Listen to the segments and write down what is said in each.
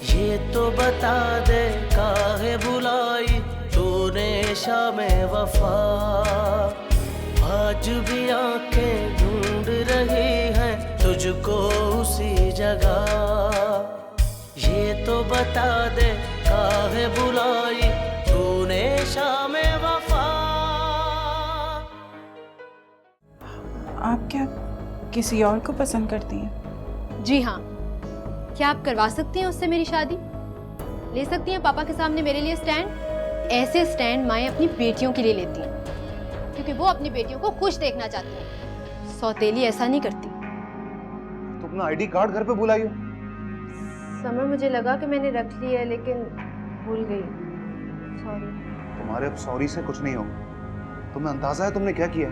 ये तो बता दे काहे बुलाई तूने शामे वफा, आज भी आंखें ढूंढ रही हैं तुझको उसी जगह। ये तो बता दे काहे बुलाई तूने शामे वफा। आप क्या किसी और को पसंद करती हैं? जी हाँ। क्या आप करवा सकती हैं उससे मेरी शादी? ले सकती हैं पापा के सामने मेरे लिए स्टैंड? ऐसे स्टैंड माएँ अपनी बेटियों के लिए लेती हैं क्योंकि वो अपनी बेटियों को खुश देखना चाहती हैं। सौतेली ऐसा नहीं करती। तुम अपना आईडी कार्ड घर पे भुलाई हो? समय मुझे लगा कि मैंने रख लिया है लेकिन भूल गई। सॉरी। तुम्हारे अब सॉरी से कुछ नहीं होगा। तुम्हें अंदाजा है तुमने क्या किया?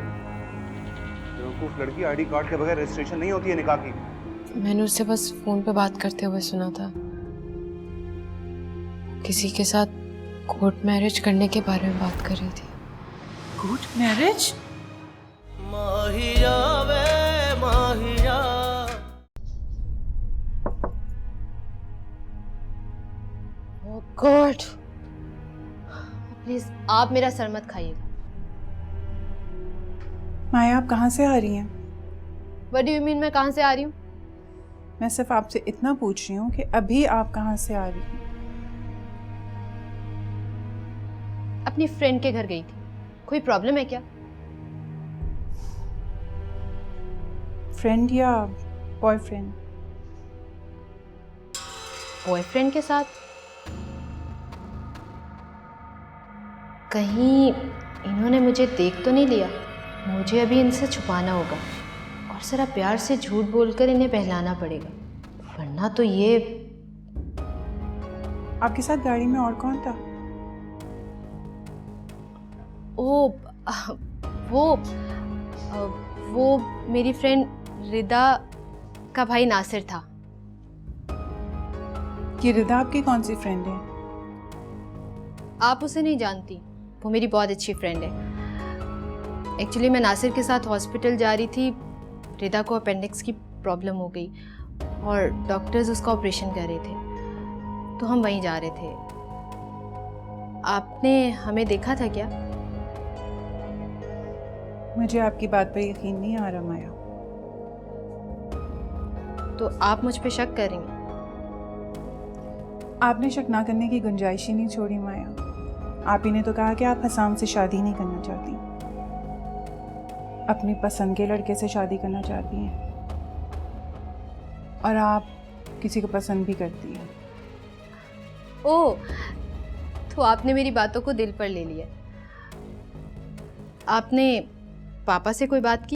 बेवकूफ लड़की, आईडी कार्ड के बगैर रजिस्ट्रेशन नहीं होती है निकाह की। मैंने उससे बस फोन पे बात करते हुए सुना था, किसी के साथ कोर्ट मैरिज करने के बारे में बात कर रही थी। Court marriage? माहिया वे माहिया। ओह गॉड, प्लीज आप मेरा सर मत खाइएगा। माया, आप कहाँ से आ रही हैं? व्हाट डू यू मीन मैं कहाँ से आ रही हूँ? मैं सिर्फ आपसे इतना पूछ रही हूँ कि अभी आप कहाँ से आ रही हैं? अपनी फ्रेंड के घर गई थी। कोई प्रॉब्लम है क्या? फ्रेंड या बॉयफ्रेंड? बॉयफ्रेंड के साथ। कहीं इन्होंने मुझे देख तो नहीं लिया? मुझे अभी इनसे छुपाना होगा और जरा प्यार से झूठ बोलकर इन्हें बहलाना पड़ेगा, वरना तो ये। आपके साथ गाड़ी में और कौन था? वो मेरी फ्रेंड रिदा का भाई नासिर था। ये रिदा आपकी कौन सी फ्रेंड है? आप उसे नहीं जानती, वो मेरी बहुत अच्छी फ्रेंड है। एक्चुअली मैं नासिर के साथ हॉस्पिटल जा रही थी। रिदा को अपेंडिक्स की प्रॉब्लम हो गई और डॉक्टर्स उसका ऑपरेशन कर रहे थे, तो हम वहीं जा रहे थे। आपने हमें देखा था क्या? मुझे आपकी बात पर यकीन नहीं आ रहा माया। तो आप मुझ पे शक कर रही हैं? आपने शक ना करने की गुंजाइश ही नहीं छोड़ी माया। आप ही ने तो कहा कि आप हसाम से शादी नहीं करना चाहती, अपनी पसंद के लड़के से शादी करना चाहती हैं, और आप किसी को पसंद भी करती हैं। ओह, तो आपने मेरी बातों को दिल पर ले लिया। आपने पापा से कोई बात की?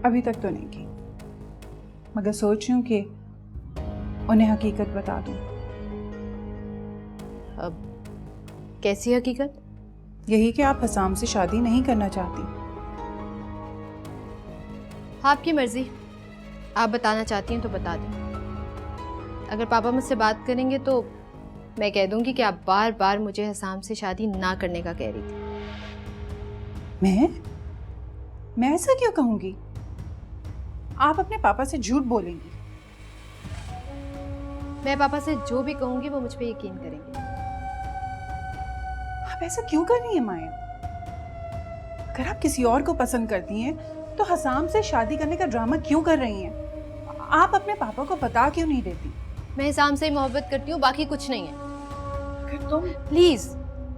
अभी तक तो नहीं की, मगर सोच रही हूँ कि उन्हें हकीकत बता दूँ। अब कैसी हकीकत? यही कि आप हसाम से शादी नहीं करना चाहती। आपकी मर्जी, आप बताना चाहती हैं तो बता दें। अगर पापा मुझसे बात करेंगे तो मैं कह दूंगी कि आप बार बार मुझे हसाम से शादी ना करने का कह रही थी। मैं ऐसा क्यों कहूंगी? आप अपने पापा से झूठ बोलेंगी। मैं पापा से जो भी कहूंगी वो मुझ पे यकीन करेंगे। आप ऐसा क्यों कर रही हैं माया? अगर आप किसी और को पसंद करती हैं तो हसाम से शादी करने का ड्रामा क्यों कर रही हैं? आप अपने पापा को बता क्यों नहीं देती? मैं हसाम से ही मोहब्बत करती हूँ, बाकी कुछ नहीं है। अगर तुम प्लीज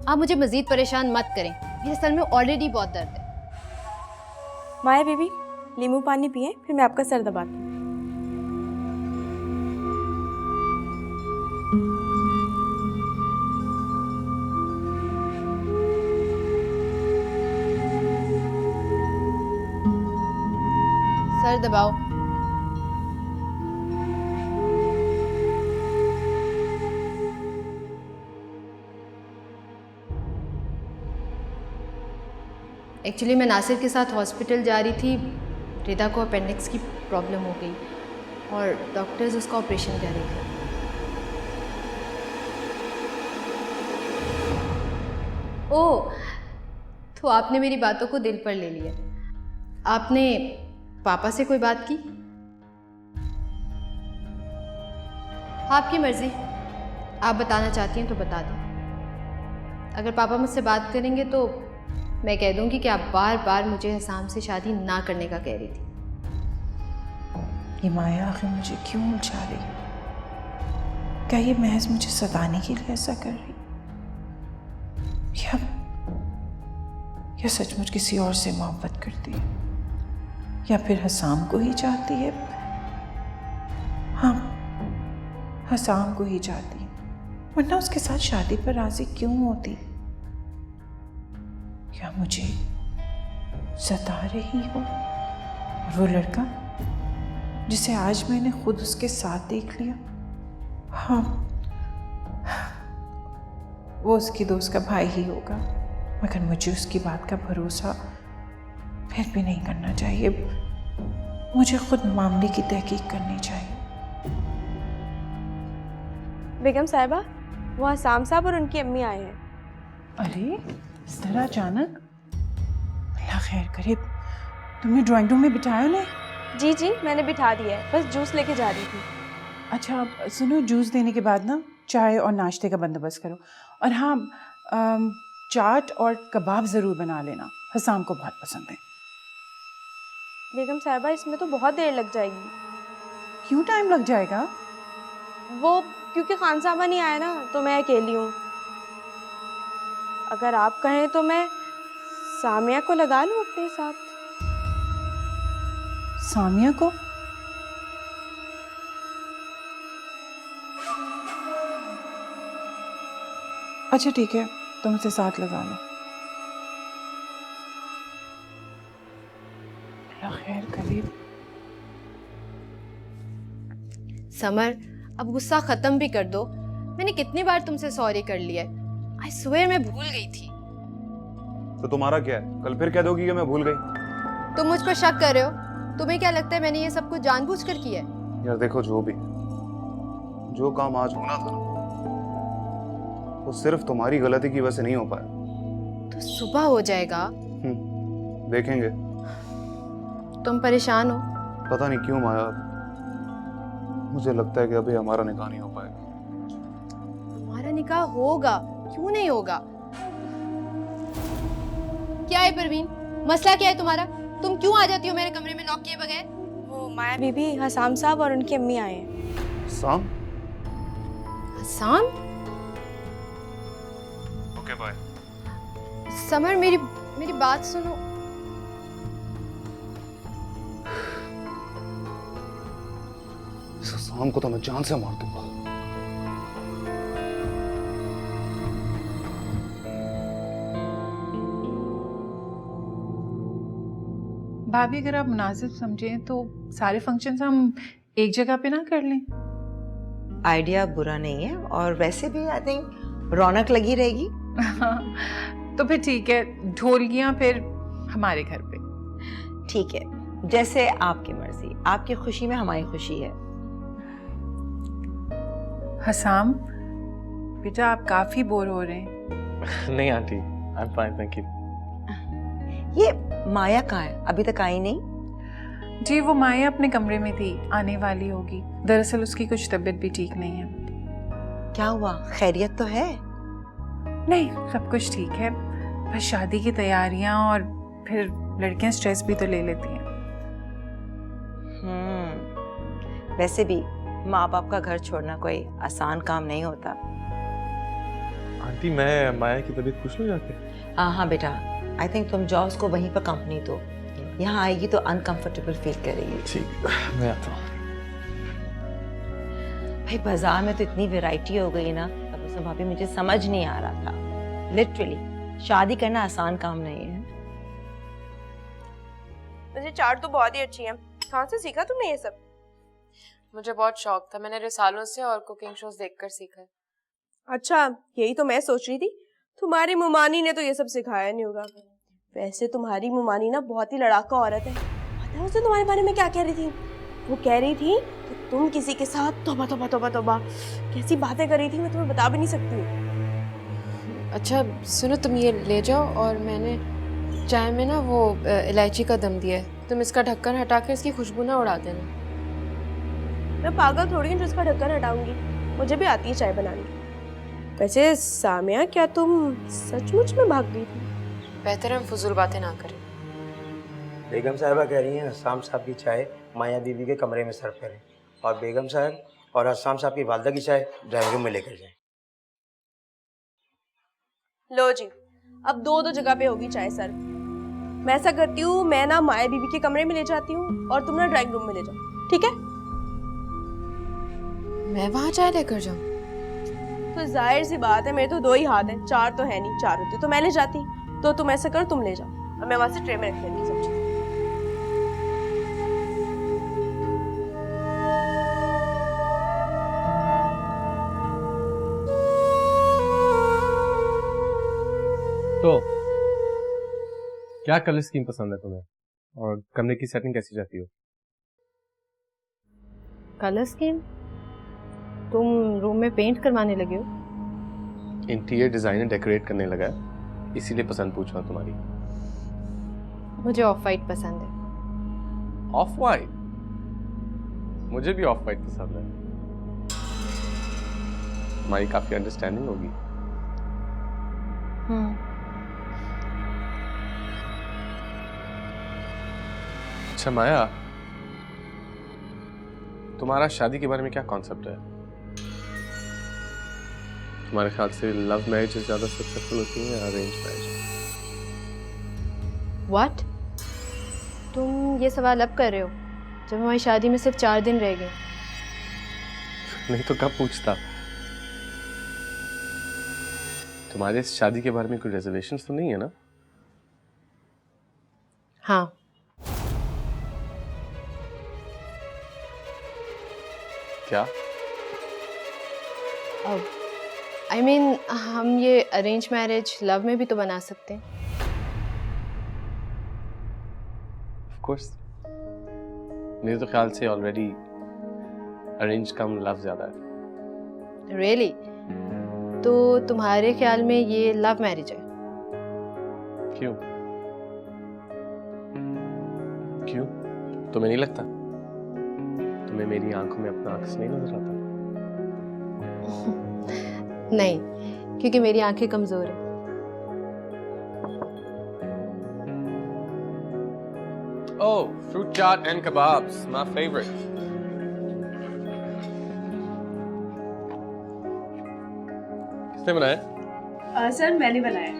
आप मुझे मजीद परेशान मत करें, मेरे सर में ऑलरेडी बहुत दर्द है। माया बेबी, नींबू पानी पिए, फिर मैं आपका सर दबाती हूँ। सर दबाओ। एक्चुअली मैं नासिर के साथ हॉस्पिटल जा रही थी। रिदा को अपेंडिक्स की प्रॉब्लम हो गई और डॉक्टर्स उसका ऑपरेशन कर रहे थे। ओह, तो आपने मेरी बातों को दिल पर ले लिया। आपने पापा से कोई बात की? आपकी मर्ज़ी, आप बताना चाहती हैं तो बता दें। अगर पापा मुझसे बात करेंगे तो मैं कह दूंगी कि आप बार बार मुझे हसाम से शादी ना करने का कह रही थी। ये माया आखिर मुझे क्यों उलझा रही है? क्या ये महज मुझे सताने के लिए ऐसा कर रही या सचमुच किसी और से मोहब्बत करती है, या फिर हसाम को ही चाहती है? हाँ, हसाम को ही चाहती है, वरना उसके साथ शादी पर राजी क्यों होती? क्या मुझे सता रही हो? और वो लड़का जिसे आज मैंने खुद उसके साथ देख लिया, हाँ, वो उसकी दोस्त का भाई ही होगा, मगर मुझे उसकी बात का भरोसा फिर भी नहीं करना चाहिए। मुझे खुद मामले की तहकीक करनी चाहिए। बेगम साहिबा, वो हसाम साहब और उनकी अम्मी आए हैं। अरे इस तरह अचानक? अल्लाह खैर करे। तुमने ड्राइंग रूम में बिठाया उन्हें? जी जी, मैंने बिठा दिया है, बस जूस लेके जा रही थी। अच्छा सुनो, जूस देने के बाद ना चाय और नाश्ते का बंदोबस्त करो, और हाँ चाट और कबाब ज़रूर बना लेना, हसाम को बहुत पसंद है। बेगम साहिबा, इसमें तो बहुत देर लग जाएगी। क्यों टाइम लग जाएगा? वो क्योंकि खान साहबा नहीं आया ना, तो मैं अकेली हूँ। अगर आप कहें तो मैं सामिया को लगा लूँ अपने साथ। सामिया को? अच्छा ठीक है, तुम उसे साथ लगा लो। अल्लाह खैर करे। समर, अब गुस्सा ख़त्म भी कर दो। मैंने कितनी बार तुमसे सॉरी कर लिया है। आई स्वेयर मैं भूल गई थी। तो तुम्हारा क्या है? कल फिर कह दोगी कि मैं भूल गई। तुम मुझ पर शक कर रहे हो? तुम्हें क्या लगता है मैंने ये सब कुछ जानबूझकर किया है? यार देखो, जो काम आज होना था वो सिर्फ तुम्हारी गलती की वजह से नहीं हो पाया। तो सुबह हो जाएगा। देखेंगे। तुम परेशान हो? पता नहीं क्यों माया, मुझे लगता है कि अभी हमारा निकाह नहीं हो पाएगा। हमारा निकाह होगा, क्यों नहीं होगा? क्या है परवीन, मसला क्या है तुम्हारा? तुम क्यों आ जाती हो मेरे कमरे में नॉक किए बगैर? वो माया बीबी, हसाम साहब और उनकी अम्मी आए हैं। साम? हसाम? Okay bye. समर, मेरी बात सुनो। इस साम को तो मैं जान से मार दूंगा। भाभी अगर आप मुनासिब समझें तो सारे फंक्शंस हम एक जगह पे ना कर लें? आइडिया बुरा नहीं है, और वैसे भी आई थिंक रौनक लगी रहेगी। तो फिर ठीक है, ढोलकियाँ फिर हमारे घर पे। ठीक है, जैसे आपकी मर्जी। आपकी खुशी में हमारी खुशी है। हसाम बेटा, आप काफी बोर हो रहे हैं। नहीं aunty, I am fine, thank you. ये माया कहाँ है? अभी तक आई नहीं? जी वो माया अपने कमरे में थी, आने वाली होगी। दरअसल उसकी कुछ तबीयत भी ठीक नहीं है। क्या हुआ? खैरियत तो है? नहीं, सब कुछ ठीक है, बस शादी की तैयारियां, और फिर लड़कियां स्ट्रेस भी तो ले लेती हैं। वैसे भी माँ बाप का घर छोड़ना कोई आसान काम नहीं होता। आंटी, मैं माया की तबीयत पूछ लूं जाके? हाँ बेटा, आई थिंक तुम जाओ, उसको वहीं पर कंपनी दो। यहाँ आएगी तो अनकंफर्टेबल फील करेगी। ठीक, मैं आता हूँ। भाई बाजार में तो इतनी वैरायटी हो गई ना, अब उसमें भाभी मुझे समझ नहीं आ रहा था। लिटरली शादी करना आसान काम नहीं है। वैसे चाट तो बहुत ही अच्छी है। कहाँ से सीखा तुमने ये सब? मुझे बहुत शौक था, मैंने रिसालों से और कुकिंग शोज देखकर सीखा है। अच्छा, यही तो मैं सोच रही थी, तुम्हारी मुमानी ने तो ये सब सिखाया नहीं होगा। वैसे तुम्हारी मुमानी ना बहुत ही लड़ाका औरत है। पता है उसे तुम्हारे बारे में क्या कह रही थी? वो कह रही थी कि तुम किसी के साथ तौबा तौबा तौबा तौबा, कैसी बातें कर रही थी मैं तुम्हें बता भी नहीं सकती हूँ। अच्छा सुनो, तुम ये ले जाओ, और मैंने चाय में ना वो इलायची का दम दिया है, तुम इसका ढक्कन हटा कर इसकी खुशबू ना उड़ा देना। मैं पागल थोड़ी हूँ जो इसका ढक्कन हटाऊंगी। मुझे भी आती है चाय बनानी। वैसे सामिया, क्या तुम सचमुच में भाग गई थी? बेहतर हम फजूल बातें ना करें। बेगम साहिबा कह रही हैं हसाम साहब की चाय माया बीबी के कमरे में सर्व करें और बेगम साहब और हसाम साहब की वालदा की चाय ड्राइंग रूम में लेकर जाएं। लो जी, अब दो जगह पे होगी चाय सर। मैं ऐसा करती हूँ, मैं ना माया बीबी के कमरे में ले जाती हूँ और तुम ना ड्राइंग रूम में ले जाओ, ठीक है? मैं वहाँ चाय लेकर जाऊँ? तो जाहिर सी बात है, मेरे तो दो ही हाथ हैं, चार तो है नहीं। चार होती तो मैं ले जाती। तो तुम ऐसा करो, तुम ले जाओ और मैं वहां से ट्रे में रख लेती सब चीज़। तो क्या कलर स्कीम पसंद है तुम्हें और कमरे की सेटिंग कैसी चाहती हो? Colour scheme? तुम रूम में पेंट करवाने लगे हो? इंटीरियर डिजाइनर डेकोरेट करने लगा है, इसीलिए पसंद पूछ रहा हूं तुम्हारी। मुझे ऑफ वाइट पसंद है। Of white? मुझे भी ऑफ वाइट पसंद है। हमारी काफी अंडरस्टैंडिंग होगी। अच्छा माया, तुम्हारा शादी के बारे में क्या कॉन्सेप्ट है? तुम्हारे ख्याल से लव मैरिज ज्यादा सक्सेसफुल होती है या अरेंज मैरिज? व्हाट? तुम ये सवाल अब कर रहे हो जब हमारी शादी में सिर्फ 4 दिन रह गए? नहीं तो कब पूछता। तुम्हारे इस शादी के बारे में कोई रिजर्वेशंस तो नहीं है ना? हाँ। क्या? अब I mean, हम ये अरेंज मैरिज लव में भी तो बना सकते हैं। Of course. मेरे तो ख्याल से ऑलरेडी अरेंज कम लव ज्यादा है। Really? तो तुम्हारे ख्याल में ये लव मैरिज है? क्यों? क्यों? तुम्हें नहीं लगता? तुम्हें मेरी आंखों में अपना अक्स नहीं नजर आता? नहीं, क्योंकि मेरी आंखें कमजोर हैं। Oh, fruit chaat and kebabs, my favorite. किसने बनाया? सर मैंने बनाया।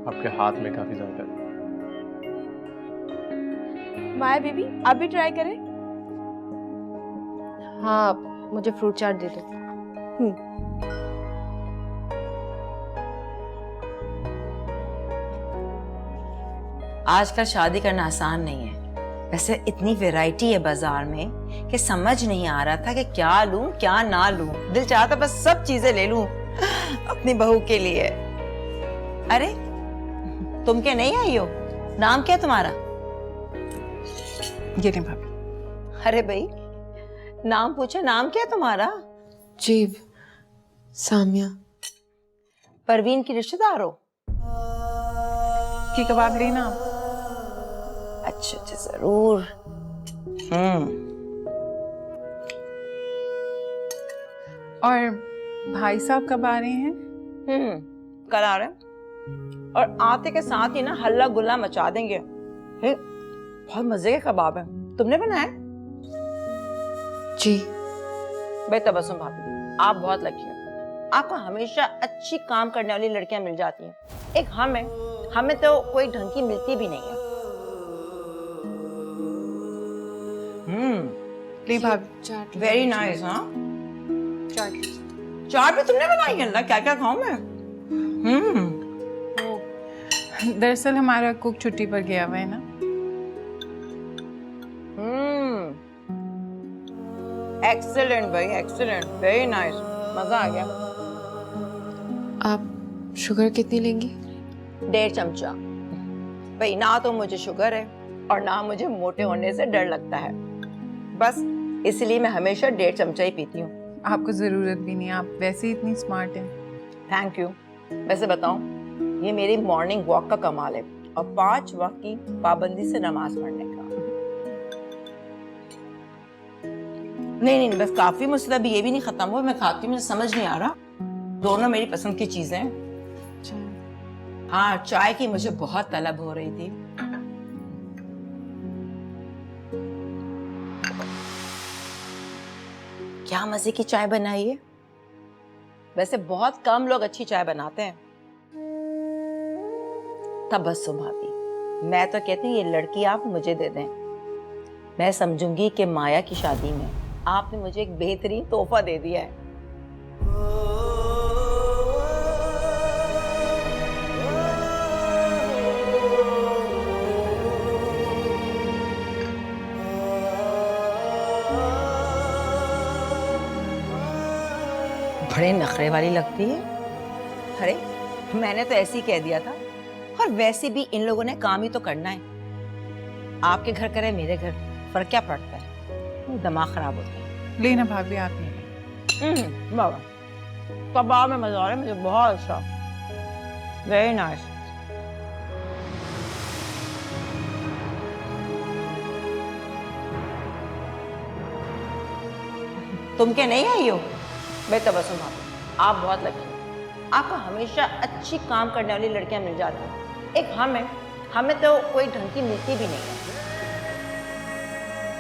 आपके हाथ में काफी जायका है। माया बेबी, आप भी ट्राई करें। हाँ, मुझे फ्रूट चाट दे दो। आजकल शादी करना आसान नहीं है। वैसे इतनी वैरायटी है बाजार में कि समझ नहीं आ रहा था कि क्या लूं क्या ना लूं। दिल चाहता बस सब चीजें ले लूं अपनी बहू के लिए। अरे तुम क्या नहीं आई हो? नाम क्या तुम्हारा? ये नहीं भाभी। अरे भाई नाम पूछा, नाम क्या तुम्हारा? जीव। सामिया। परवीन की रिश्तेदार हो? कि कबाब लेना? अच्छा अच्छा जरूर। और भाई साहब कब आ रहे हैं? कल आ रहे हैं और आते के साथ ही ना हल्ला गुल्ला मचा देंगे। बहुत मजे के कबाब है। तुमने बनाया? जी। भाई तबस्सुम भाभी, आप बहुत लकी हो। आपको हमेशा अच्छी काम करने वाली लड़कियां मिल जाती हैं। एक हमें तो कोई ढंग की मिलती भी नहीं है। ली भाभी। चाट। Very nice. हाँ, चाट। चाट भी तुमने बनाई है? अल्लाह, क्या क्या खाऊं मैं। दरअसल हमारा कुक छुट्टी पर गया हुआ है ना। एक्सीलेंट भाई, एक्सीलेंट, वेरी नाइस, मजा आ गया। आप शुगर कितनी लेंगी? 1.5 चमचा। भाई ना तो मुझे शुगर है और ना मुझे मोटे होने से डर लगता है, बस इसलिए मैं हमेशा 1.5 चमचा ही पीती हूँ। आपको जरूरत भी नहीं, आप वैसे ही इतनी स्मार्ट हैं। Thank you. वैसे बताऊं, ये मेरी मॉर्निंग वॉक का कमाल है और 5 वक्त की पाबंदी से नमाज पढ़ने का। नहीं नहीं, बस काफी, मुझसे तो अभी ये भी नहीं खत्म हुआ। मैं खाती हूँ, मुझे समझ नहीं आ रहा। दोनों मेरी पसंद की चीजें हैं। हाँ, चाय की मुझे बहुत तलब हो रही थी। क्या मजे की चाय बनाई है। वैसे बहुत कम लोग अच्छी चाय बनाते हैं। तबस्सुम भाभी, मैं तो कहती हूँ ये लड़की आप मुझे दे दें। मैं समझूंगी कि माया की शादी में आपने मुझे एक बेहतरीन तोहफा दे दिया है। बड़े नखरे वाली लगती है। अरे मैंने तो ऐसे ही कह दिया था। और वैसे भी इन लोगों ने काम ही तो करना है। आपके घर करे मेरे घर, फर्क क्या पड़ता है। दिमाग खराब होता है। लेना भाभी, आप नहीं। बाबा कबाब में मजा आ रहा है मुझे, बहुत अच्छा, वेरी नाइस। तुम क्या नहीं आई हो? भाई तबस्सुम भाभी, आप बहुत लकी हैं। आपको हमेशा अच्छी काम करने वाली लड़कियां मिल जाती हैं। एक हमें तो कोई ढंग की मिलती भी नहीं है।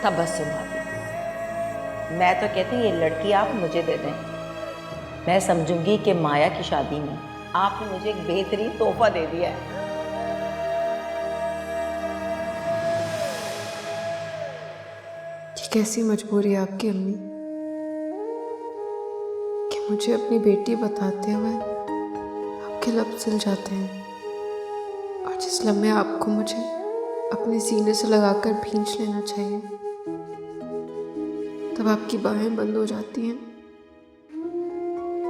तबस्सुम भाभी, मैं तो कहती हूँ ये लड़की आप मुझे दे दें। मैं समझूंगी कि माया की शादी में आपने मुझे एक बेहतरीन तोहफा दे दिया है। ये कैसी मजबूरी है आपकी अम्मी कि मुझे अपनी बेटी बताते हुए आपके लब सिल जाते हैं, और जिस लम्हे आपको मुझे अपने सीने से लगाकर भींच लेना चाहिए, तब आपकी बाहें बंद हो जाती हैं।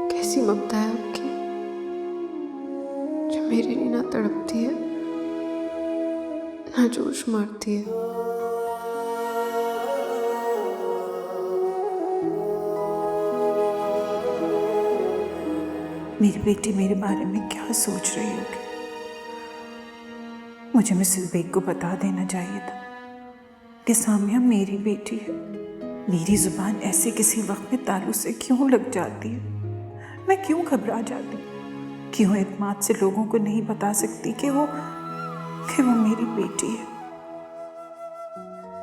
कैसी ममता है आपकी जो मेरे लिए ना तड़पती है ना जोश मारती है। मेरी बेटी मेरे बारे में क्या सोच रही होगी। मुझे मिसेस बेग को बता देना चाहिए था कि सामिया मेरी बेटी है। मेरी जुबान ऐसे किसी वक्त में तालू से क्यों लग जाती है। मैं क्यों घबरा जाती, क्यों इत्मीनान से लोगों को नहीं बता सकती कि वो मेरी बेटी है।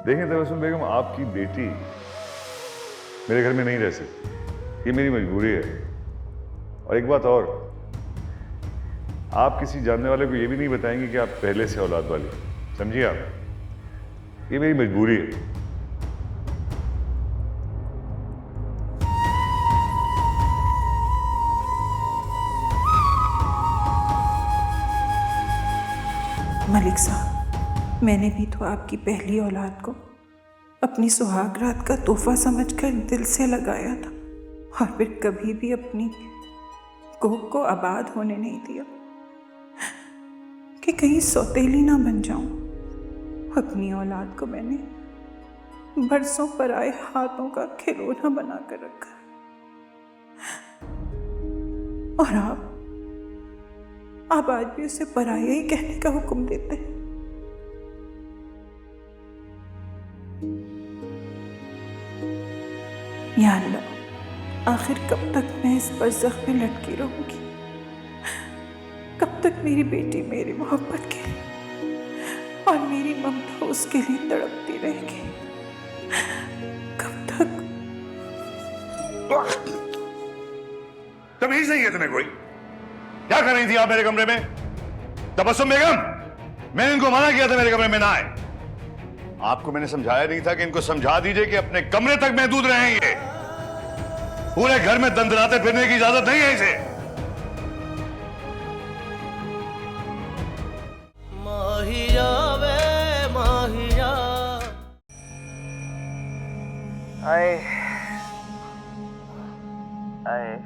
देखें तबस्सुम बेगम, आपकी बेटी मेरे घर में नहीं रह सकती, ये मेरी मजबूरी है। और एक बात और, आप किसी जानने वाले को ये भी नहीं बताएंगे कि आप पहले से औलाद वाली, समझिए आप, ये मेरी मजबूरी है। मलिक साहब, मैंने भी तो आपकी पहली औलाद को अपनी सुहाग रात का तोहफा समझकर दिल से लगाया था, और फिर कभी भी अपनी कोख को आबाद होने नहीं दिया कि कहीं सौतेली ना बन जाऊं। अपनी औलाद को मैंने बरसों पर आए हाथों का खिलौना बनाकर रखा, और आप आज भी उसे पराया ही कहने का हुक्म देते हैं। या अल्लाह, आखिर कब तक मैं इस बरज़ख में लटकी रहूंगी। कब तक मेरी बेटी मेरी मोहब्बत के लिए और मेरी ममता उसके लिए तड़पती रहेगी। कब तक। तमीज नहीं है तुम्हें कोई? क्या कर रही थी आप मेरे कमरे में? तबस्सुम बेगम, मैंने इनको मना किया था मेरे कमरे में ना आए। आपको मैंने समझाया नहीं था कि इनको समझा दीजिए कि अपने कमरे तक महदूद रहेंगे। पूरे घर में दंदनाते फिरने की इजाजत नहीं है इसे। माहिया वे माहिया। आए आए,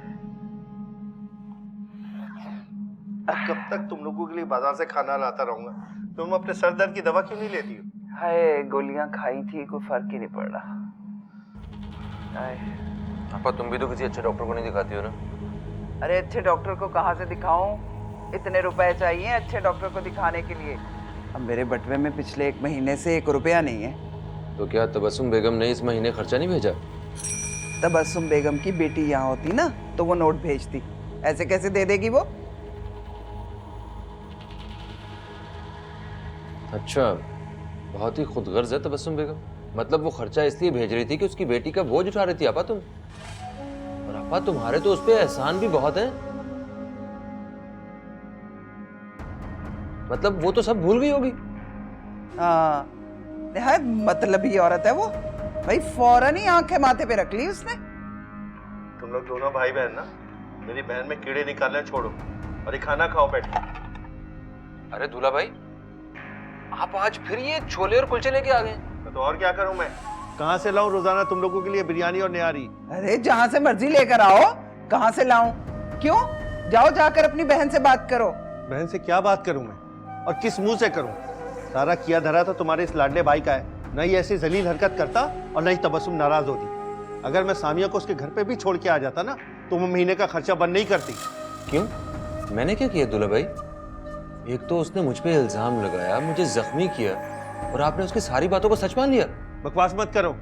कब तक तुम लोगों के लिए बाजार से खाना लाता रहूंगा? तुम अपने सर दर्द की दवा क्यों नहीं लेती हो? हाय, गोलियां खाई थी, कोई फर्क ही नहीं पड़ रहा। पापा, तुम भी तो किसी अच्छे डॉक्टर को नहीं दिखाती हो ना? अरे अच्छे डॉक्टर को कहाँ से दिखाऊं? इतने रुपए चाहिए अच्छे डॉक्टर को दिखाने के लिए। अब मेरे बटवे में पिछले 1 महीने से 1 रुपया नहीं है। तो क्या तबस्सुम बेगम ने इस महीने खर्चा नहीं भेजा? तबस्सुम बेगम की बेटी यहाँ होती ना तो वो नोट भेजती, ऐसे कैसे दे देगी वो? अच्छा, बहुत ही खुदगर्ज है तबस्सुम बेगम। मतलब वो खर्चा इसलिए भेज रही थी कि उसकी बेटी का बोझ उठा रही थी आपा तुम। और आपा तुम्हारे तो उस पे एहसान भी बहुत है। मतलब वो तो सब भूल गई होगी। हाँ, निहायत मतलबी औरत है वो। भाई फौरन ही आंखें माथे पे रख ली उसने। तुम लोग दोनों भाई बहन ना, मेरी बहन में कीड़े निकालने छोड़ो और ये खाना खाओ बैठ के। अरे दूल्हा भाई, आप आज फिर ये छोले और कुलचे लेके आ गए। तो और क्या करूं मैं? कहां से लाऊं रोजाना तुम लोगों के लिए बिरयानी और निहारी? अरे जहां से मर्जी लेकर आओ। कहां से लाऊं? क्यों? जाओ जाकर अपनी बहन से बात करो। बहन से क्या बात करूं मैं, और किस मुंह से करूं? सारा किया धरा तो तुम्हारे इस लाडले भाई का है। न ही ऐसी जलील हरकत करता और न ही तबस्सुम नाराज होती। अगर मैं सामिया को उसके घर पे भी छोड़ के आ जाता ना तो वो महीने का खर्चा बंद नहीं करती। क्यों? मैंने क्या किया दूल्हा भाई? एक तो उसने मुझ पे इल्जाम लगाया, मुझे जख्मी किया, और आपने उसकी सारी बातों को सच मान लिया। बकवास मत करो।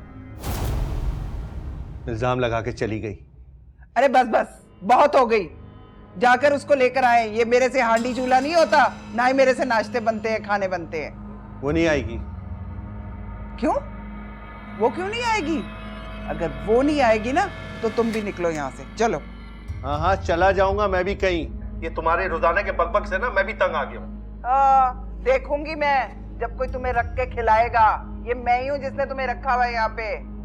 इल्जाम लगा के चली गई। अरे बस बस, बहुत हो गई। जाकर उसको लेकर आए। ये मेरे से हांडी चूल्हा नहीं होता, ना ही मेरे से नाश्ते बनते हैं, खाने बनते हैं। वो नहीं आएगी। क्यों? वो क्यों नहीं आएगी? अगर वो नहीं आएगी ना तो तुम भी निकलो यहाँ से, चलो। हाँ हाँ, चला जाऊंगा मैं भी कहीं। ये तुम्हारे रोजाना के बकबक से ना मैं भी तंग आ गया हूँ। देखूंगी मैं जब कोई तुम्हें रख के खिलाएगा। ये मैं ही हूँ जिसने तुम्हें रखा हुआ है यहाँ पे।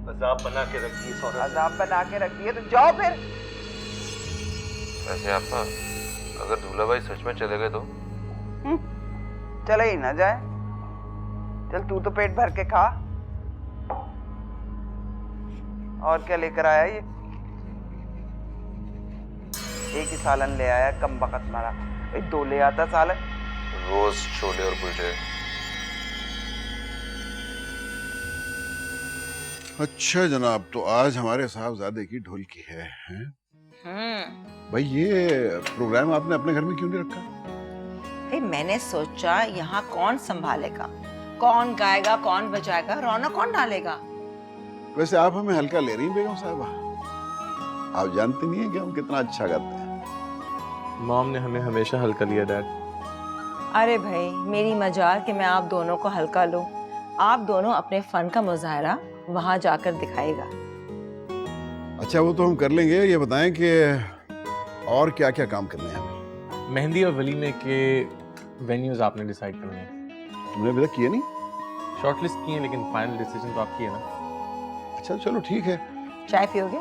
अजाब बना के रखी है। अजाब बना के रखी है, तो जाओ फिर। वैसे आपा, अगर दूल्हा भाई सच में चले गए तो? चले ही ना जाए। चल तू तो पेट भर के खा। और क्या लेकर आया ये? एक ही सालन ले आया, कम बकत मारा। भाई 2 ले आता सालन। रोज छोले और कुलचे। अच्छा जनाब, तो आज हमारे साहबजादे की ढोलकी है, हैं? भाई ये प्रोग्राम आपने अपने घर में क्यों नहीं रखा? भाई मैंने सोचा यहाँ कौन संभालेगा, कौन गाएगा, कौन बजाएगा, रौनक कौन डालेगा। वैसे आप हमें हल्का ले रही हैं बेगम साहबा। आप जानते नहीं है कि हम कितना अच्छा गाते हैं। मॉम ने हमें हमेशा हल्का लिया डैड। अरे भाई मेरी मजाल कि मैं आप दोनों को हल्का लूं। आप दोनों अपने फन का मुजाहरा वहां जाकर दिखाएगा। अच्छा वो तो हम कर लेंगे। ये बताएं कि और क्या क्या काम करने हैं हमें? मेहंदी और वलीमे के वेन्यूज आपने डिसाइड करने हैं। तुमने अभी तक किए नहीं? शॉर्टलिस्ट किए, लेकिन फाइनल डिसीजन तो आपकी है ना। अच्छा चलो ठीक है। चाय पियोगे?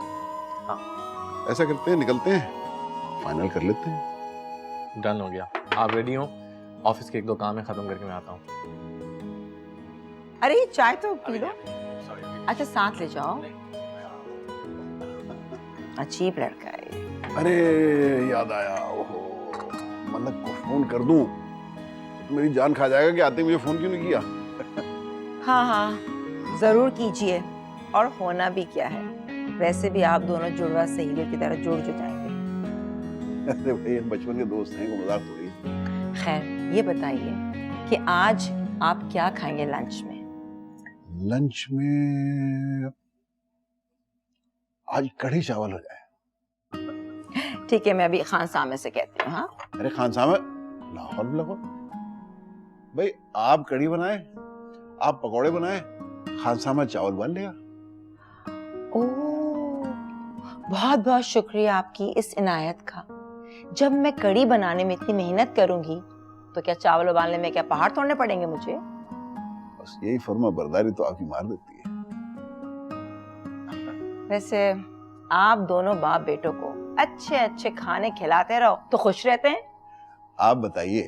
हाँ। ऐसा करते हैं, निकलते हैं, फाइनल कर लेते हैं। डन हो गया। आप रेडी हो? ऑफिस के 1-2 काम है, खत्म करके मैं आता हूँ। अरे चाय तो पी लो। अच्छा साथ ले जाओ। अजीब लड़का है ये। अरे याद आया, ओहो मलक को फोन कर दूं तो मेरी जान खा जाएगा कि आते मुझे फोन क्यों नहीं किया। हाँ हाँ जरूर कीजिए, और होना भी क्या है। वैसे भी आप दोनों जुड़वा सहेलियों की तरह जुड़ जाएंगे। अरे भाई हम बचपन के दोस्त हैं, को मजाक थोड़ी। खैर ये बताइए कि आज आप क्या खाएंगे लंच में? लंच में आज कढ़ी चावल हो जाए। ठीक है, मैं अभी खान सामे से कहती हूँ। हाँ अरे खान साहब लाहौर लगो भाई, आप कढ़ी बनाए, आप पकौड़े बनाए, खान साहब चावल बन लेगा। ओह बहुत बहुत शुक्रिया आपकी इस इनायत का। जब मैं कढ़ी बनाने में इतनी मेहनत करूंगी तो क्या चावल उबालने में क्या पहाड़ तोड़ने पड़ेंगे मुझे? बस यही फर्मा बरदारी तो आपकी मार देती है। वैसे आप दोनों बाप बेटों को अच्छे अच्छे खाने खिलाते रहो तो खुश रहते हैं। आप बताइए,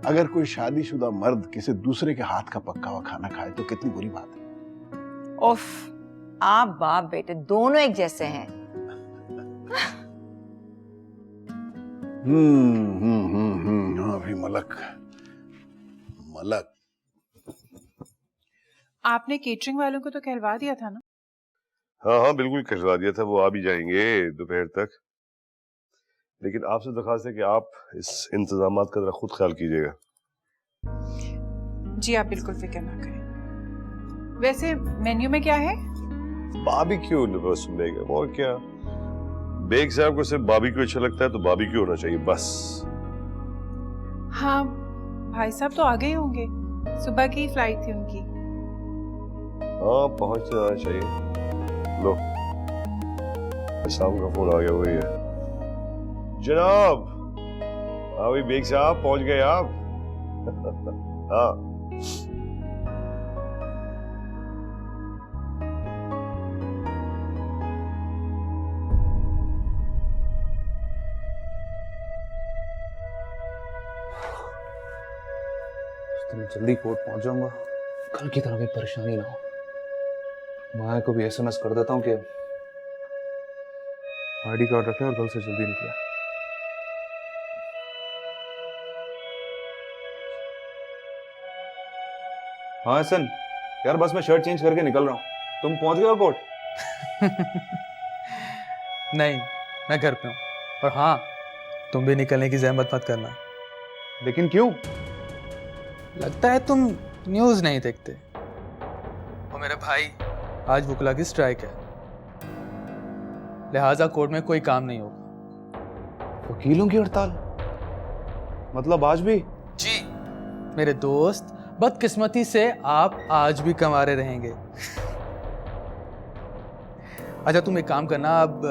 अगर कोई शादीशुदा मर्द किसी दूसरे के हाथ का पक्का हुआ खाना खाए तो कितनी बुरी बात है। उफ, आप बाप बेटे दोनों एक जैसे हैं। हाँ भाई मलक, मलक। आपने केटरिंग वालों को तो कहलवा दिया था ना? हाँ हाँ बिल्कुल कहलवा दिया था, वो आ भी जाएंगे दोपहर तक। लेकिन आपसे दरख्वास्त है कि आप इस इंतजामात का जरा खुद ख्याल कीजिएगा। जी आप बिल्कुल फिक्र ना करें। वैसे मेन्यू में क्या है? बारबेक्यू तबस्सुम बेगम, और क्या। बेग साहब को सिर्फ बारबेक्यू अच्छा लगता है तो बारबेक्यू होना चाहिए बस। हाँ भाई साहब तो आ गए होंगे, सुबह की फ्लाइट थी उनकी। हाँ पहुंच जाना चाहिए। लो शाम का फोन आ गया, वही है। जनाब, हाँ भाई बेग साहब पहुंच गए आप। हाँ तो मैं जल्दी कोर्ट पहुंच जाऊंगा, कल की तरह कोई परेशानी ना हो। माया को भी एसएमएस कर देता हूँ कि आईडी कार्ड रखे और कल से जल्दी निकले। हाँ एहसन, यार बस मैं शर्ट चेंज करके निकल रहा हूँ, तुम पहुंच गए हो कोर्ट? नहीं, मैं घर पे हूँ। और हाँ, तुम भी निकलने की जहमत मत करना। लेकिन क्यों? लगता है तुम न्यूज़ नहीं देखते। और मेरे भाई, आज वुकला की स्ट्राइक है, लिहाजा कोर्ट में कोई काम नहीं होगा। वकीलों की हड़ताल? मतलब आज भी? जी मेरे दोस्त, बदकिस्मती से आप आज भी कमारे रहेंगे। अच्छा तुम एक काम करना, अब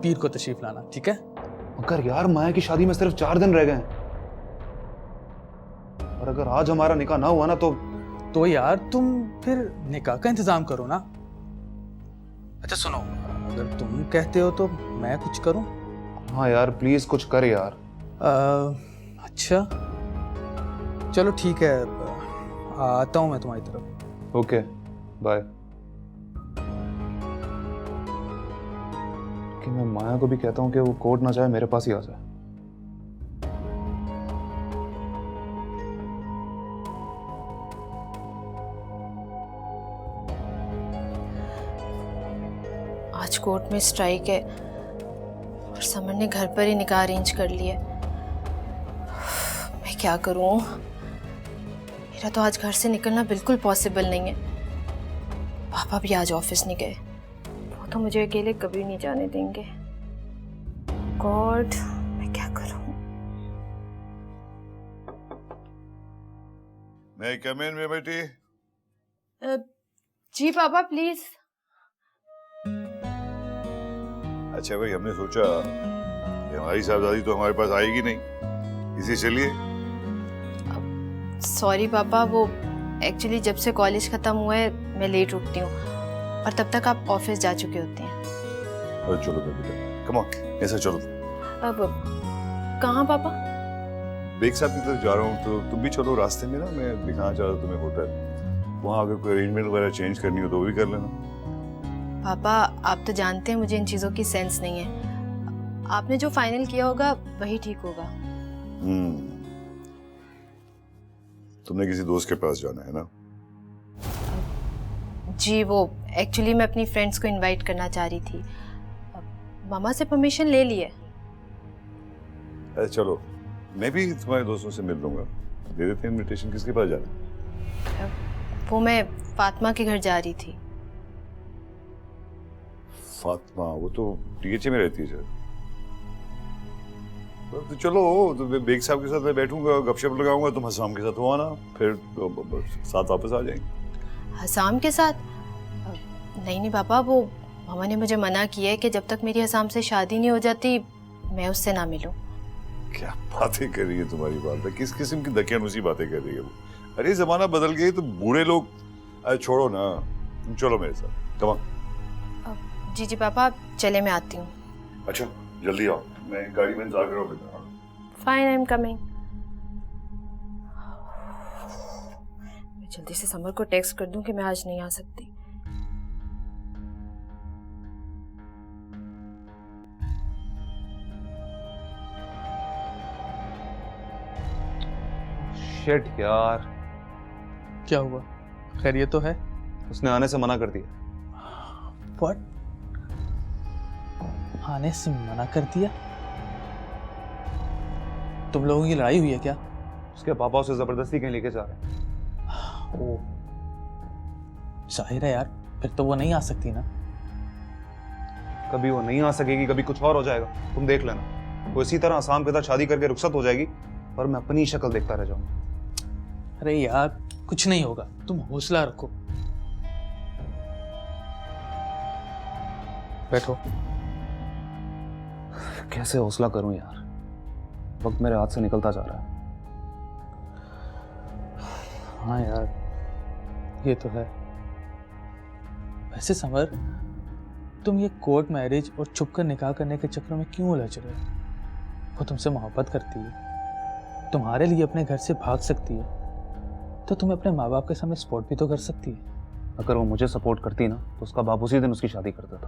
पीर को तशरीफ लाना, ठीक है? मगर यार माया की शादी में सिर्फ 4 दिन रह गए हैं, और अगर आज हमारा निकाह ना हुआ ना तो यार तुम फिर निकाह का इंतजाम करो ना। अच्छा सुनो, अगर तुम कहते हो तो मैं कुछ करूं? हाँ यार प्लीज कुछ कर यार। अच्छा चलो ठीक है, आता हूं मैं तुम्हारी तरफ। Okay bye. कि मैं माया को भी कहता हूँ कि वो कोर्ट ना जाए, मेरे पास ही आ जाए। आज कोर्ट में स्ट्राइक है और समर ने घर पर ही निकाह अरेंज कर लिया। मैं क्या करूं? मेरा तो आज घर से निकलना बिल्कुल पॉसिबल नहीं है। पापा भी आज ऑफिस नहीं गए, वो तो मुझे अकेले कभी नहीं जाने देंगे। गॉड, मैं क्या करूं? मैं कम इन में बेटी? जी पापा प्लीज। अच्छा भाई, हमने सोचा कि हमारी साहबजादी तो हमारे पास आएगी नहीं, इसी चलिए। सॉरी पापा, वो एक्चुअली जब से कॉलेज खत्म हुआ है मैं लेट उठती हूँ और तब तक आप ऑफिस जा चुके होते हैं। अरे चलो बेटा, कम ऑन, ऐसा चलो। अब कहाँ पापा? बेग साहब की तरफ जा रहा हूँ, तो तुम भी चलो रास्ते में ना। मैं दिखाना चाह रहा हूँ तुम्हें होटल, वहाँ अगर कोई अरेंजमेंट वगैरह चेंज करनी हो तो वो भी कर लेना। पापा आप तो जानते हैं मुझे इन चीज़ों की सेंस नहीं है। आपने जो फाइनल किया होगा वही ठीक होगा। तुमने किसी दोस्त के पास जाना है ना? जी वो एक्चुअली मैं अपनी फ्रेंड्स को इनवाइट करना चाह रही थी, मामा से परमिशन ले ली है। अरे चलो, मैं भी तुम्हारे दोस्तों से मिल लूंगा। दे देते हैं इनविटेशन। किसके पास जाना है? वो मैं फातिमा के घर जा रही थी। फातिमा? वो तो डीएचए में रहती है सर। तो चलो, तो बेग साहब के साथ मैं बैठूंगा, गपशप लगाऊंगा, तुम हसाम के साथ हो आना, फिर साथ वापस आ जाएंगे। हसाम के साथ? नहीं पापा, वो मामा ने मुझे मना किया है कि जब तक मेरी हसाम से शादी नहीं हो जाती मैं उससे ना मिलूं। क्या बातें कर रही है तुम्हारी बात? किस किस्म की दकियानूसी बातें कर रही है वो? अरे जमाना बदल गया तो बूढ़े लोग। अरे छोड़ो ना, तुम चलो मेरे साथ, कम ऑन। जी जी पापा, चले मैं आती हूँ। अच्छा जल्दी आओ, मैं गाड़ी में इंतजार कर रहा हूँ। Fine, I am coming. मैं जल्दी से समर को टेक्स्ट कर दूं कि मैं आज नहीं आ सकती। शिट यार। क्या हुआ? खैरियत तो है? उसने आने से मना कर दिया। What? आने से मना कर दिया? तुम लोगों की लड़ाई हुई है क्या? उसके पापा उसे जबरदस्ती कहीं लेके जा रहे हैं। ओ, जाहिर है यार, फिर तो वो नहीं आ सकती ना। कभी वो नहीं आ सकेगी, कभी कुछ और हो जाएगा, तुम देख लेना। वो इसी तरह आसाम के साथ शादी करके रुखसत हो जाएगी और मैं अपनी शक्ल देखता रह जाऊंगा। अरे यार कुछ नहीं होगा, तुम हौसला रखो। बैठो। कैसे हौसला करूं यार, वक्त मेरे हाथ से निकलता जा रहा है। हाँ यार ये तो है। वैसे समर, तुम ये कोर्ट मैरिज और छुपकर निकाह करने के चक्कर में क्यों उलझ रहे हो? वो तुमसे मोहब्बत करती है, तुम्हारे लिए अपने घर से भाग सकती है, तो तुम अपने माँ बाप के सामने सपोर्ट भी तो कर सकती है। अगर वो मुझे सपोर्ट करती ना तो उसका बाप उसी दिन उसकी शादी कर देता।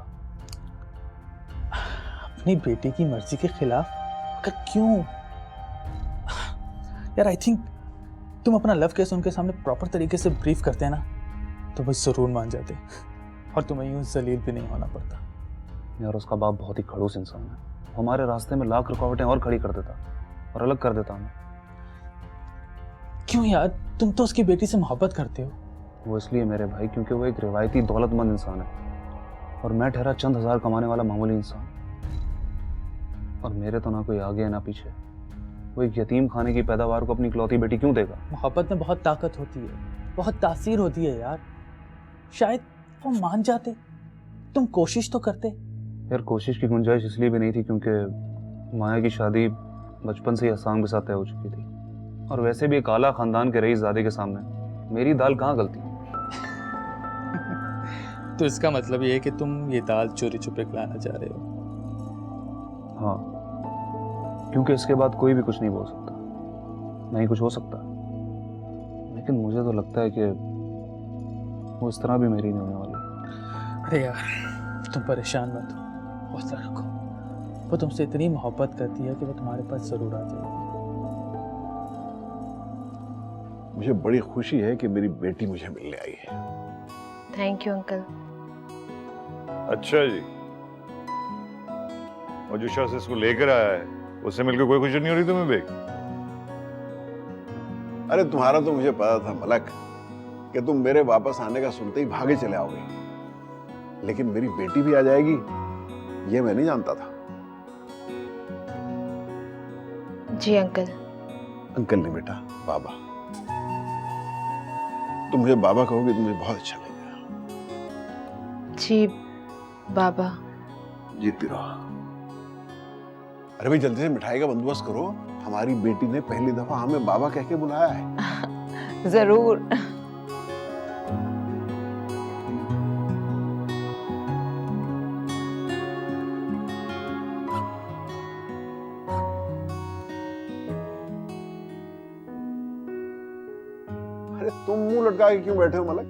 अपनी बेटी की मर्जी के खिलाफ अगर क्यों? यार आई थिंक तुम अपना लव केस उनके सामने प्रॉपर तरीके से ब्रीफ करते हैं ना, तो वो जरूर मान जाते और तुम्हें यूं जलील भी नहीं होना पड़ता। यार उसका बाप बहुत ही खड़ूस इंसान है, हमारे रास्ते में लाख रुकावटें और खड़ी कर देता और अलग कर देता हमें। क्यों यार, तुम तो उसकी बेटी से मोहब्बत करते हो। वो इसलिए मेरे भाई क्योंकि वो एक रिवायती दौलतमंद इंसान है और मैं ठहरा चंद हजार कमाने वाला मामूली इंसान। और मेरे तो ना कोई आगे है ना पीछे। वो एक यतीम खाने की पैदावार को अपनी इकलौती बेटी क्यों देगा? मोहब्बत में बहुत ताकत होती है, बहुत तासीर होती है यार। शायद वो मान जाते, तुम कोशिश तो करते। यार कोशिश की गुंजाइश इसलिए भी नहीं थी क्योंकि माया की शादी बचपन से ही आसाम के साथ तय हो चुकी थी और वैसे भी एक आला खानदान के रईसजादे के सामने मेरी दाल कहाँ गलती। तो इसका मतलब ये है कि तुम ये दाल चोरी छुपे खिलाना चाह रहे हो? हाँ, क्योंकि इसके बाद कोई भी कुछ नहीं बोल सकता, नहीं कुछ हो सकता। लेकिन मुझे तो लगता है कि वो इस तरह भी मेरी नहीं होने वाली। अरे यार तुम परेशान मत हो, हौसला रखो। वो तुमसे इतनी मोहब्बत करती है कि वो तुम्हारे पास जरूर आ जाएगी। मुझे बड़ी खुशी है कि मेरी बेटी मुझे मिलने आई है। Thank you uncle. अच्छा जी, और जो शख्स इसको लेकर आया है उससे मिलकर कोई खुशी नहीं हो रही तुम्हें बेग? अरे तुम्हारा तो मुझे पता था मलक कि तुम मेरे वापस आने का सुनते ही भागे चले आओगे, लेकिन मेरी बेटी भी आ जाएगी ये मैं नहीं जानता था। जी अंकल। अंकल नहीं बेटा, बाबा। तुम मुझे बाबा कहोगे तो मुझे बहुत अच्छा लगेगा। जी बाबा। जीती रहो। अरे भाई जल्दी से मिठाई का बंदोबस्त करो, हमारी बेटी ने पहली दफा हमें बाबा कह के बुलाया है। जरूर। अरे तुम मुंह लटका के क्यों बैठे हो मलक?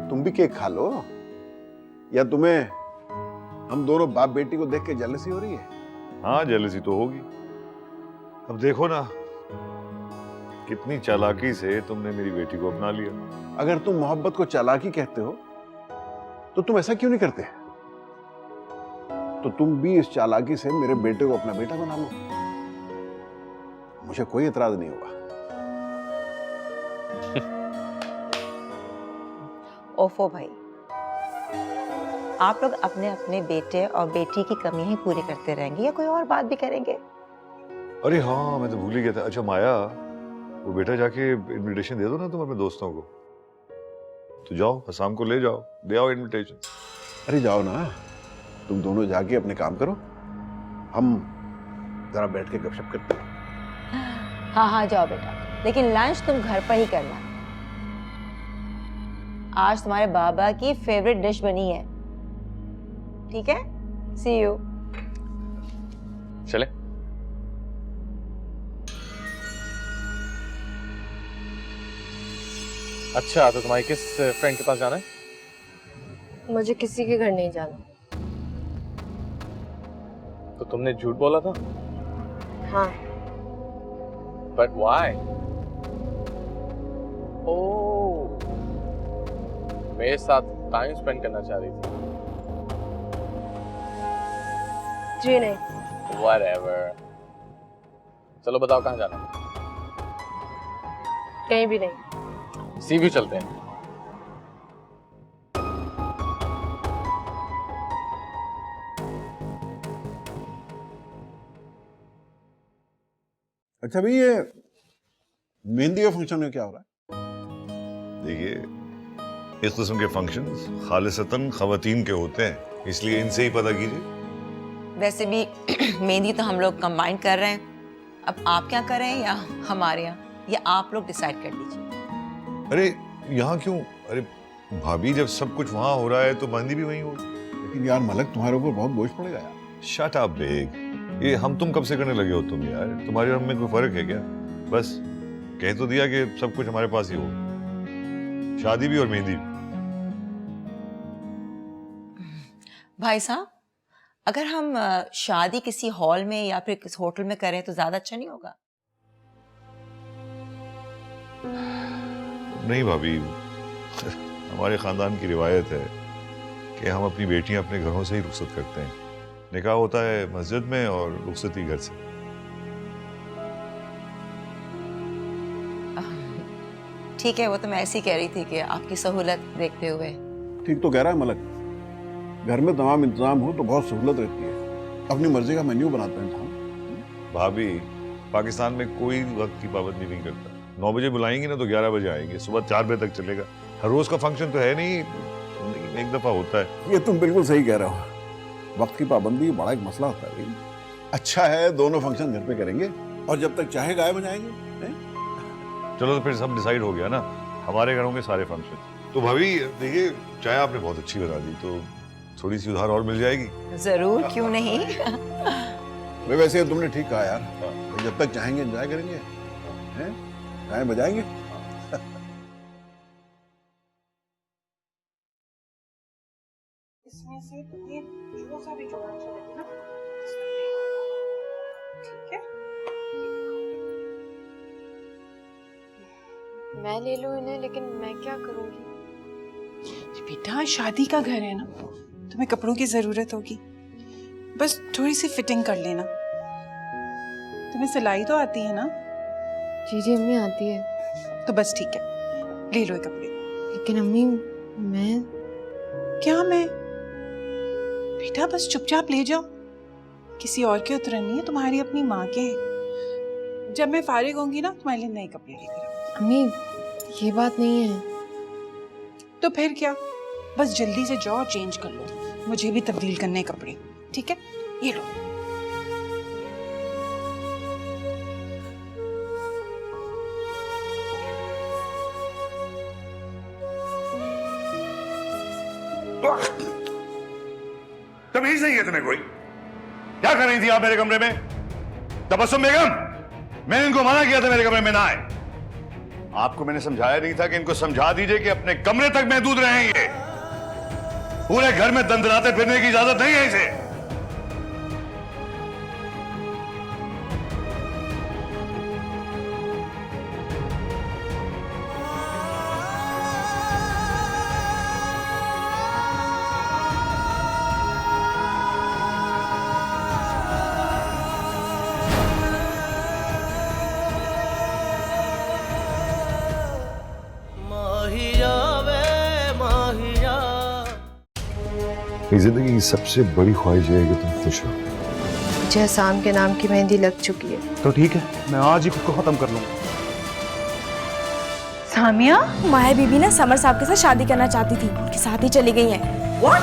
तुम भी केक खा लो। या तुम्हें हम दोनों बाप बेटी को देख के जेलसी हो रही है? हाँ जेलसी तो होगी। अब देखो ना कितनी चालाकी से तुमने मेरी बेटी को अपना लिया। अगर तुम मोहब्बत को चालाकी कहते हो तो तुम ऐसा क्यों नहीं करते? तो तुम भी इस चालाकी से मेरे बेटे को अपना बेटा बना लो, मुझे कोई एतराज नहीं होगा। ओफो भाई, आप लोग अपने अपने बेटे और बेटी की कमियां ही पूरी करते रहेंगे या कोई और बात भी करेंगे? अरे हाँ मैं तो भूल ही गया था। अच्छा माया, वो बेटा जाके इनविटेशन दे दो ना तुम अपने दोस्तों को। तो जाओ आसाम को ले जाओ, दे आओ इनविटेशन। अरे जाओ ना, तुम दोनों जाके अपने काम करो, हम जरा बैठ के गपशप करते हैं। हाँ हाँ जाओ बेटा, लेकिन लंच तुम घर पर ही करना। आज तुम्हारे बाबा की फेवरेट डिश बनी है, ठीक है? सी यू। चले। अच्छा तो तुम्हारी किस फ्रेंड के पास जाना है? मुझे किसी के घर नहीं जाना। तो तुमने झूठ बोला था? हाँ। But why? ओह, मेरे साथ टाइम स्पेंड करना चाह रही थी। जी नहीं। Whatever. चलो बताओ कहाँ जाना है? कहीं भी नहीं। सी व्यू चलते हैं। अच्छा भाई, ये मेहंदी के फंक्शन में क्या हो रहा है? देखिए, इस किस्म के फंक्शंस खालिसतन खवातीन के होते हैं, इसलिए इनसे ही पता कीजिए। वैसे भी मेहंदी तो हम लोग कंबाइन कर रहे हैं, अब आप क्या कर रहे हैं या हमारे यहाँ, या आप लोग डिसाइड कर लीजिए। अरे यहाँ क्यों? अरे भाभी, जब सब कुछ वहाँ हो रहा है तो मेहंदी भी वहीं होगी। लेकिन यार मलक, तुम्हारे ऊपर बहुत बोझ पड़ेगा यार। शट अप बेग, ये हम तुम कब से करने लगे हो तुम यार? तुम्हारे और में कोई फर्क है क्या? बस कह तो दिया कि सब कुछ हमारे पास ही हो, शादी भी और मेहंदी भी। भाई साहब, अगर हम शादी किसी हॉल में या फिर किसी होटल में करें तो ज्यादा अच्छा नहीं होगा? नहीं भाभी, हमारे खानदान की रिवायत है कि हम अपनी बेटियां अपने घरों से ही रुखसत करते हैं। निकाह होता है मस्जिद में और रुखसती घर से। ठीक है, वो तो मैं ऐसे ही कह रही थी कि आपकी सहूलत देखते हुए। ठीक तो कह रहा है मलक, घर में तमाम इंतजाम हो तो बहुत सहूलत रहती है, अपनी मर्जी का मेन्यू बनाते हैं इंसान। भाभी, पाकिस्तान में कोई वक्त की पाबंदी नहीं करता। 9 बजे बुलाएंगे ना तो 11 बजे आएंगे, सुबह 4 बजे तक चलेगा। हर रोज का फंक्शन तो है नहीं, एक दफा होता है। ये तुम बिल्कुल सही कह रहे हो, वक्त की पाबंदी बड़ा एक मसला होता है। अच्छा है, दोनों फंक्शन घर पे करेंगे और जब तक चाहे गायब हो जाएंगे। चलो तो फिर सब डिसाइड हो गया ना, हमारे घरों के सारे फंक्शन। तो भाभी देखिए, चाय आपने बहुत अच्छी बना दी, तो थोड़ी सी उधार और मिल जाएगी। जरूर, क्यों नहीं। वैसे तुमने ठीक कहा यार, जब तक चाहेंगे एंजॉय करेंगे, हैं? गाएं बजाएंगे। इसमें से तुम्हें जो सा भी जोड़ा चलेगा ना, ठीक है? मैं ले लूं इन्हें, लेकिन मैं क्या करूंगी? बेटा, शादी का घर है ना, तुम्हें कपड़ों की जरूरत होगी, बस थोड़ी सी फिटिंग कर लेना। तुम्हें सिलाई तो आती है ना? जी जी अम्मी, आती है। तो बस ठीक है, ले लो ये कपड़े। लेकिन अम्मी, मैं क्या मैं? बेटा बस चुपचाप ले जाओ, किसी और के उतरन नहीं है, तुम्हारी अपनी माँ के हैं। जब मैं फारिग होंगी ना, तुम्हारे लिए नए कपड़े लेकर आऊंगी। अम्मी, ये बात नहीं है। तो फिर क्या, बस जल्दी से जाओ और चेंज कर लो, मुझे भी तब्दील करने कपड़े, ठीक है? ये लो। तमीज नहीं है तुम्हें कोई? क्या कर रही थी आप मेरे कमरे में? तबस्सुम बेगम, मैंने इनको मना किया था मेरे कमरे में ना आए। आपको मैंने समझाया नहीं था कि इनको समझा दीजिए कि अपने कमरे तक महदूद रहेंगे, पूरे घर में दंदनाते फिरने की इजाजत नहीं है इसे। जिंदगी की सबसे बड़ी ख्वाहिश है कि तुम खुश हो। मुझे हसाम के नाम की मेहंदी लग चुकी है। तो ठीक है, मैं आज ही खुद को खत्म कर लूंगा। सामिया, माया बीबी ना समर साहब के साथ शादी करना चाहती थी, उनके साथ ही चली गई है। What?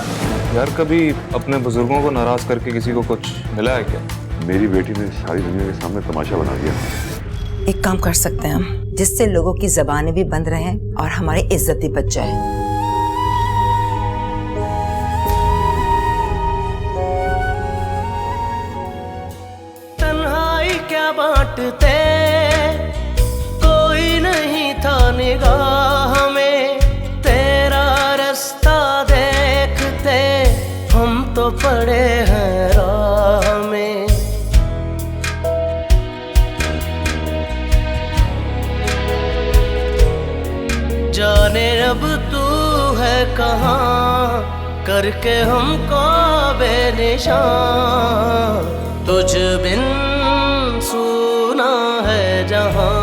यार, कभी अपने बुजुर्गों को नाराज करके किसी को कुछ मिला है क्या? मेरी बेटी ने सारी दुनिया के सामने तमाशा बना दिया। एक काम कर सकते हैं हम, जिससे लोगों की जबानें भी बंद रहें और हमारी इज्जत भी बच जाए। बांटते कोई नहीं था निगाह में, तेरा रास्ता देखते हम तो पड़े हैं राह में। जाने अब तू है कहाँ, करके हमको बेनिशान, तुझ बिन सुना है जहां।